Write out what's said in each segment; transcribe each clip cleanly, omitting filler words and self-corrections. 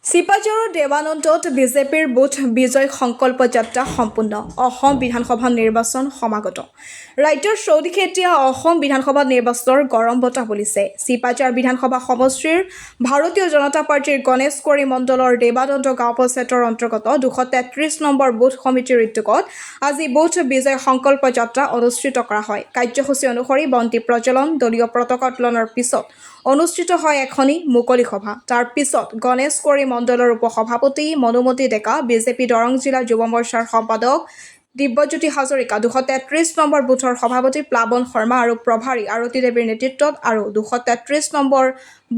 চিপাঝাৰৰ দেৱানন্দত বিজেপিৰ বুথ বিজয় সংকল্প যাত্ৰা সম্পূৰ্ণ। অসম বিধানসভা নিৰ্বাচন সমাগত। ৰাজ্যৰ চৌদিশে এতিয়া অসম বিধানসভা নিৰ্বাচনৰ গৰম বতাহ বলিছে। চিপাঝাৰ বিধানসভা সমষ্টিৰ ভাৰতীয় জনতা পাৰ্টীৰ গণেশকুৰি মণ্ডলৰ দেৱানন্দ গাঁও পঞ্চায়তৰ অন্তৰ্গত 233 নম্বৰ বুথ সমিতিৰ উদ্যোগত আজি বুথ বিজয় সংকল্প যাত্ৰা অনুষ্ঠিত কৰা হয়। কাৰ্যসূচী অনুসৰি বন্তি প্ৰজ্বলন, দলীয় পতাকা উত্তোলনৰ পিছত অনুষ্ঠিত হয় এখনি মুকলি সভা। তাৰ পিছত গণেশকুৰি মণ্ডলৰ উপসভাপতি মনুমতী ডেকা, বিজেপি দৰং জিলা যুৱ মৰ্চাৰ সম্পাদক দিব্যজ্যোতি হাজৰিকা, 233 নম্বৰ বুথৰ সভাপতি প্লাৱন শৰ্মা আৰু প্ৰভাৰী আৰতী দেৱীৰ নেতৃত্বত আৰু 233 নম্বৰ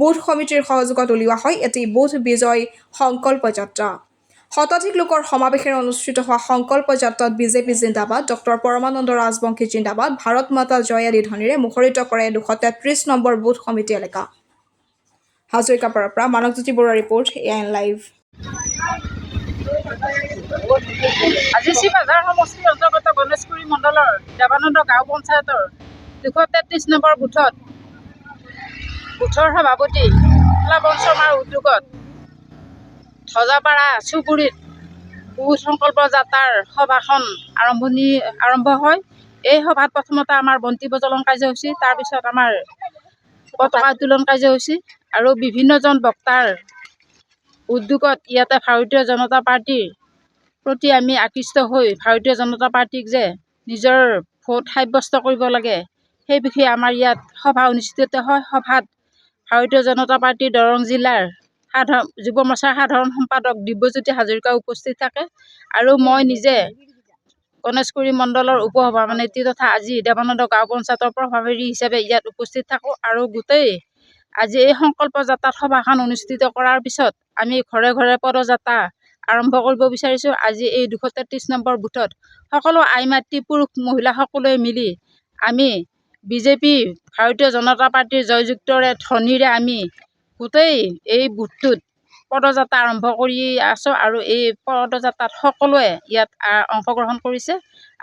বুথ সমিতিৰ সহযোগত উলিওৱা হয় এটি বুথ বিজয় সংকল্প যাত্ৰা। শতাধিক লোকৰ সমাৱেশেৰে অনুষ্ঠিত হোৱা সংকল্প যাত্ৰাত বিজেপি জিন্দাবাদ, ডক্টৰ পৰমানন্দ ৰাজবংশী জিন্দাবাদ, ভাৰত মাতা জয় আদি ধ্বনিৰে মুখৰিত কৰে 233 নম্বৰ বুথ সমিতি এলেকা। হাজৰিকাপাৰাৰ পৰা মানৱজ্যোতি বৰুৱাৰ ৰিপৰ্ট, AIN লাইভ। আজি চিপাঝাৰ সমষ্টিৰ অন্তৰ্গত গণেশকুৰি মণ্ডলৰ দেৱানন্দ গাঁও পঞ্চায়তৰ 233 নম্বৰ বুথৰ সভাপতি প্লাৱন শৰ্মাৰ উদ্যোগত ধ্বজাপাৰা চুবুৰীত বুথ সংকল্প যাত্ৰাৰ সভাখন আৰম্ভ হয়। এই সভাত প্ৰথমতে আমাৰ বন্তি প্ৰজ্বলন কাৰ্যসূচী, তাৰপিছত আমাৰ পতাকা উত্তোলন কাৰ্যসূচী আৰু বিভিন্নজন বক্তাৰ উদ্যোগত ইয়াতে ভাৰতীয় জনতা পাৰ্টীৰ প্ৰতি আমি আকৃষ্ট হৈ ভাৰতীয় জনতা পাৰ্টীক যে নিজৰ ভোট সাব্যস্ত কৰিব লাগে সেই বিষয়ে আমাৰ ইয়াত সভা অনুষ্ঠিত হয়। সভাত ভাৰতীয় জনতা পাৰ্টীৰ দৰং জিলাৰ যুৱ মৰ্চাৰ সাধাৰণ সম্পাদক দিব্যজ্যোতি হাজৰিকা উপস্থিত থাকে আৰু মই নিজে গণেশকুৰি মণ্ডলৰ উপসভাপতি তথা আজি দেৱানন্দ গাঁও পঞ্চায়তৰ প্ৰভাৰী হিচাপে ইয়াত উপস্থিত থাকোঁ। আৰু গোটেই আজি এই সংকল্প যাত্ৰাত সভাখন অনুষ্ঠিত কৰাৰ পিছত আমি ঘৰে ঘৰে পদযাত্ৰা আৰম্ভ কৰিব বিচাৰিছোঁ। আজি এই 233 নম্বৰ বুথত সকলো আই মাতৃ পুৰুষ মহিলা সকলোৱে মিলি আমি বিজেপি ভাৰতীয় জনতা পাৰ্টীৰ জয়যুক্তৰে ধ্বনিৰে আমি গোটেই এই বুথটোত পদযাত্ৰা আৰম্ভ কৰি আছোঁ আৰু এই পদযাত্ৰাত সকলোৱে ইয়াত অংশগ্ৰহণ কৰিছে।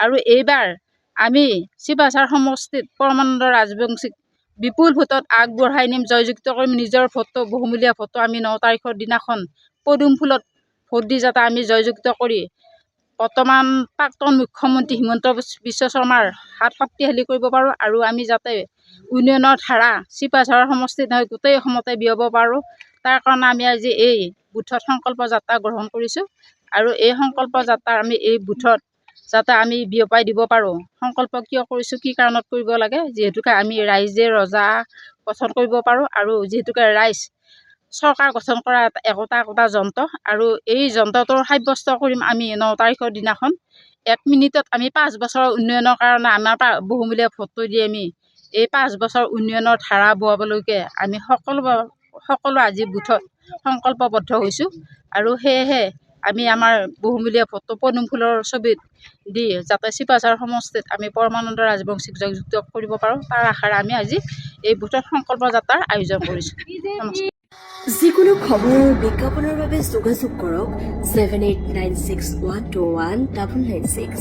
আৰু এইবাৰ আমি চিপাঝাৰ সমষ্টিত পৰমানন্দ ৰাজবংশীক বিপুল ভোটত আগবঢ়াই নিম, জয়যুক্ত কৰিম। নিজৰ ভোটটো বহুমূলীয়া ভোটটো আমি 9 তাৰিখৰ দিনাখন পদুম ফুলত ভোট দি যাতে আমি জয়যুক্ত কৰি বৰ্তমান প্ৰাক্তন মুখ্যমন্ত্ৰী হিমন্ত বিশ্ব শৰ্মাৰ হাত শক্তিশালী কৰিব পাৰোঁ আৰু আমি যাতে উন্নয়নৰ ধাৰা চিপাঝাৰ সমষ্টিত নহয় গোটেই অসমতে বিয়পাব পাৰোঁ। তাৰ কাৰণে আমি আজি এই বুথত সংকল্প যাত্ৰা গ্ৰহণ কৰিছোঁ আৰু এই সংকল্প যাত্ৰা আমি এই বুথত যাতে আমি বিয়পাই দিব পাৰোঁ। সংকল্প কিয় কৰিছোঁ, কি কাৰণত কৰিব লাগে, যিহেতুকে আমি ৰাইজে ৰজা গঠন কৰিব পাৰোঁ আৰু যিহেতুকে ৰাইজ চৰকাৰ গঠন কৰা একোটা যন্ত্ৰ আৰু এই যন্ত্ৰটোৰ সাব্যস্ত কৰিম আমি 9 তাৰিখৰ দিনাখন। 1 মিনিটত আমি 5 বছৰৰ উন্নয়নৰ কাৰণে আমাৰ বহুমূলীয়া ভোটটো দি আমি এই 5 বছৰ উন্নয়নৰ ধাৰা বোৱাবলৈকে আমি সকলো আজি বুথত সংকল্পবদ্ধ হৈছোঁ আৰু সেয়েহে আমি আমাৰ বহুমূলীয়া ভোটটো পদুম ফুলৰ ছবিত দি যাতে চিপাঝাৰ সমষ্টিত আমি পৰমানন্দ ৰাজবংশীক জয়যুক্ত কৰিব পাৰোঁ তাৰ আশাৰে আমি আজি এই বুথত সংকল্প যাত্ৰাৰ আয়োজন কৰিছোঁ। নমস্কাৰ। যিকোনো খবৰ আৰু বিজ্ঞাপনৰ বাবে যোগাযোগ কৰক 7896121996।